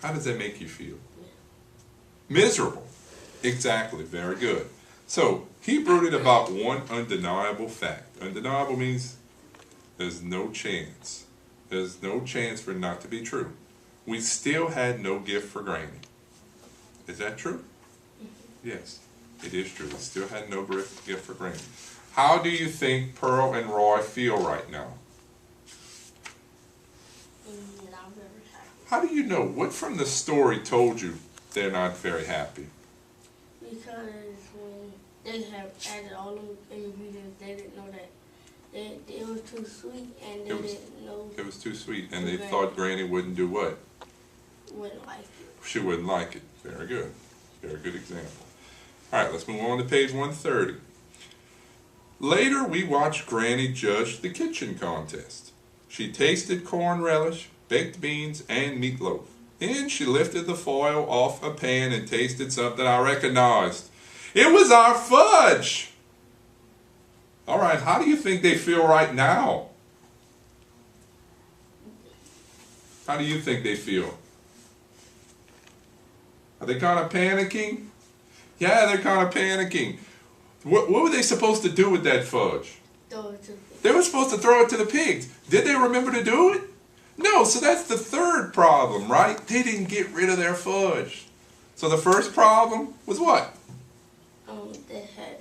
How does that make you feel? Miserable. Exactly. Very good. So he brooded about one undeniable fact. Undeniable means there's no chance. There's no chance for it not to be true. We still had no gift for Granny. Is that true? Yes, it is true. We still had no gift for Granny. How do you think Pearl and Roy feel right now? Not very happy. How do you know? What from the story told you they're not very happy? Because when they have added all those ingredients, they didn't know that it was too sweet, and they didn't know It was too sweet, and they thought Granny wouldn't do what? wouldn't like it. She wouldn't like it. Very good. Very good example. All right, let's move on to page 130. Later, we watched Granny judge the kitchen contest. She tasted corn relish, baked beans, and meatloaf. Then she lifted the foil off a pan and tasted something I recognized. It was our fudge! All right, how do you think they feel right now? How do you think they feel? Are they kind of panicking? Yeah, they're kind of panicking. What were they supposed to do with that fudge? Throw it to the pigs. They were supposed to throw it to the pigs. Did they remember to do it? No, so that's the third problem, right? They didn't get rid of their fudge. So the first problem was what? They had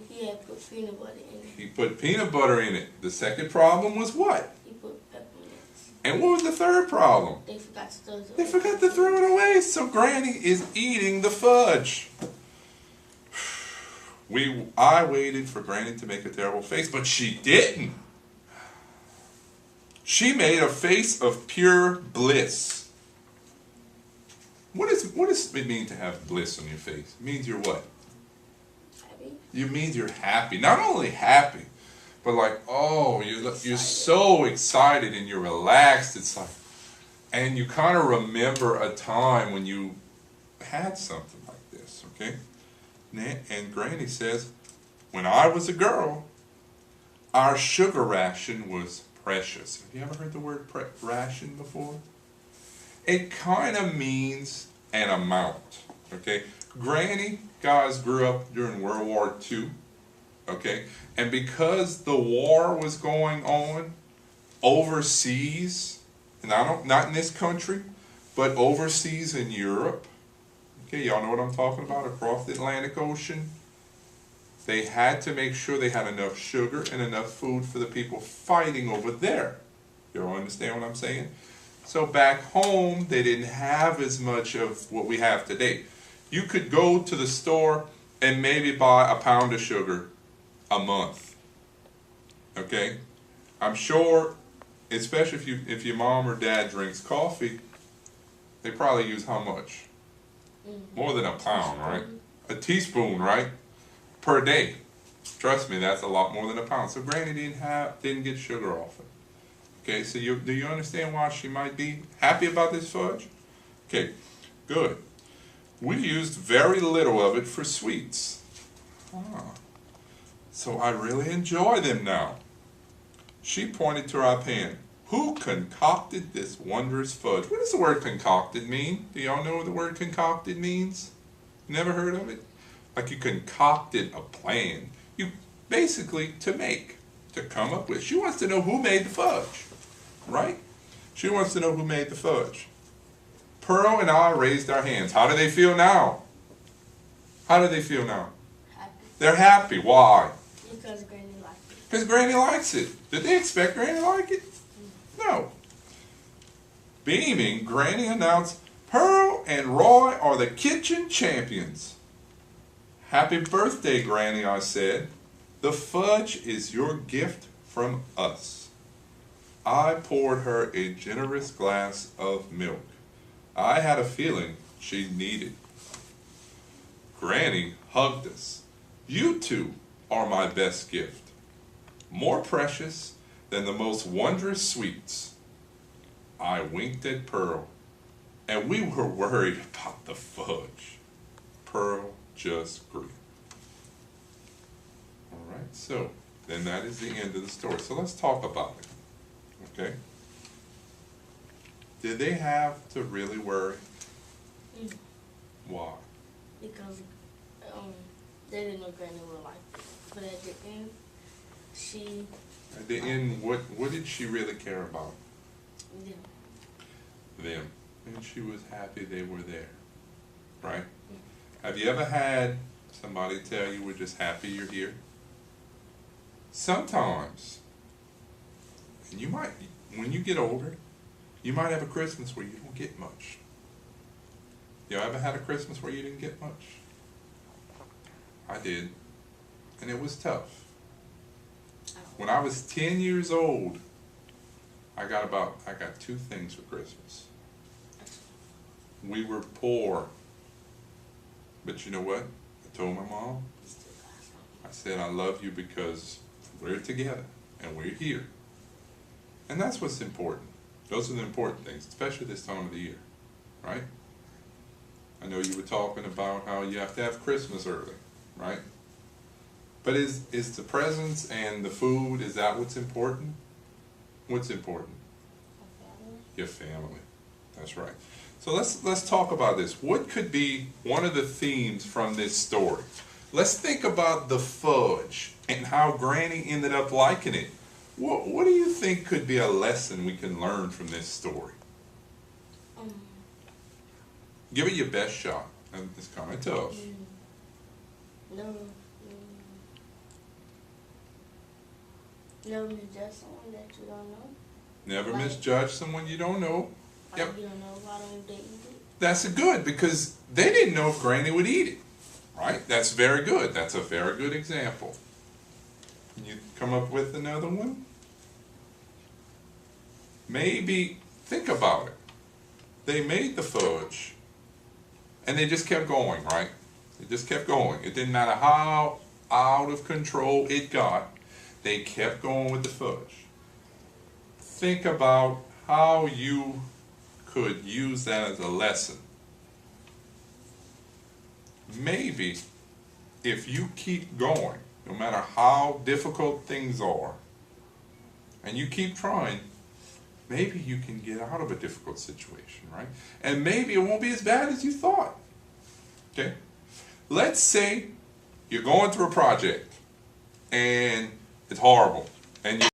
he had put peanut butter in it. He put peanut butter in it. The second problem was what? He put peppermints. And what was the third problem? They forgot to throw it. They forgot to throw it away, so Granny is eating the fudge. I waited for Granny to make a terrible face, but she didn't. She made a face of pure bliss. What does it mean to have bliss on your face? It means you're what? Happy. It means you're happy. Not only happy, but like, oh, you're so excited and you're relaxed. It's like, and you kind of remember a time when you had something like this, okay? And Granny says, when I was a girl, our sugar ration was precious. Have you ever heard the word ration before? It kind of means an amount, okay? Granny, guys, grew up during World War II, okay? And because the war was going on overseas, and not in this country, but overseas in Europe, okay, y'all know what I'm talking about, across the Atlantic Ocean, they had to make sure they had enough sugar and enough food for the people fighting over there. You all understand what I'm saying? So back home, they didn't have as much of what we have today. You could go to the store and maybe buy a pound of sugar a month. Okay? I'm sure, especially if your mom or dad drinks coffee, they probably use how much? More than a pound, right? A teaspoon, right? Per day. Trust me, that's a lot more than a pound. So Granny didn't get sugar often. Okay, so do you understand why she might be happy about this fudge? Okay, good. We used very little of it for sweets. So I really enjoy them now. She pointed to our pan. Who concocted this wondrous fudge? What does the word concocted mean? Do y'all know what the word concocted means? Never heard of it? Like you concocted a plan. You basically to come up with. She wants to know who made the fudge, right? She wants to know who made the fudge. Pearl and I raised our hands. How do they feel now? How do they feel now? Happy. They're happy. Why? Because Granny liked it. Because Granny likes it. Did they expect Granny to like it? No. Beaming, Granny announced, Pearl and Roy are the kitchen champions. Happy birthday, Granny, I said. The fudge is your gift from us. I poured her a generous glass of milk. I had a feeling she needed. Granny hugged us. You two are my best gift. More precious than the most wondrous sweets. I winked at Pearl, and we were worried about the fudge. Pearl just grinned. All right, so then that is the end of the story. So let's talk about it, okay? Did they have to really worry? Mm. Why? Because they didn't know Granny would like it. But at the end, At the end, what did she really care about? yeah. Them. And she was happy they were there. Right? Have you ever had somebody tell you we're just happy you're here? Sometimes, and you might, when you get older, you might have a Christmas where you don't get much. You ever had a Christmas where you didn't get much? I did. And it was tough. When I was 10 years old, I got 2 things for Christmas. We were poor. But you know what? I told my mom, I said, I love you because we're together and we're here. And that's what's important. Those are the important things, especially this time of the year, right? I know you were talking about how you have to have Christmas early, right? But is the presents and the food, is that what's important? What's important? Your family. That's right. So let's talk about this. What could be one of the themes from this story? Let's think about the fudge and how Granny ended up liking it. What do you think could be a lesson we can learn from this story? Give it your best shot. It's kind of tough. Never misjudge someone that you don't know. Never misjudge someone you don't know. Yep. You don't know why don't they eat it? That's good, because they didn't know if Granny would eat it. Right? That's very good. That's a very good example. Can you come up with another one? Maybe think about it. They made the fudge and they just kept going, right? They just kept going. It didn't matter how out of control it got. They kept going with the fudge. Think about how you could use that as a lesson. Maybe if you keep going, no matter how difficult things are, and you keep trying, maybe you can get out of a difficult situation, right? And maybe it won't be as bad as you thought. Okay? Let's say you're going through a project and it's horrible, and you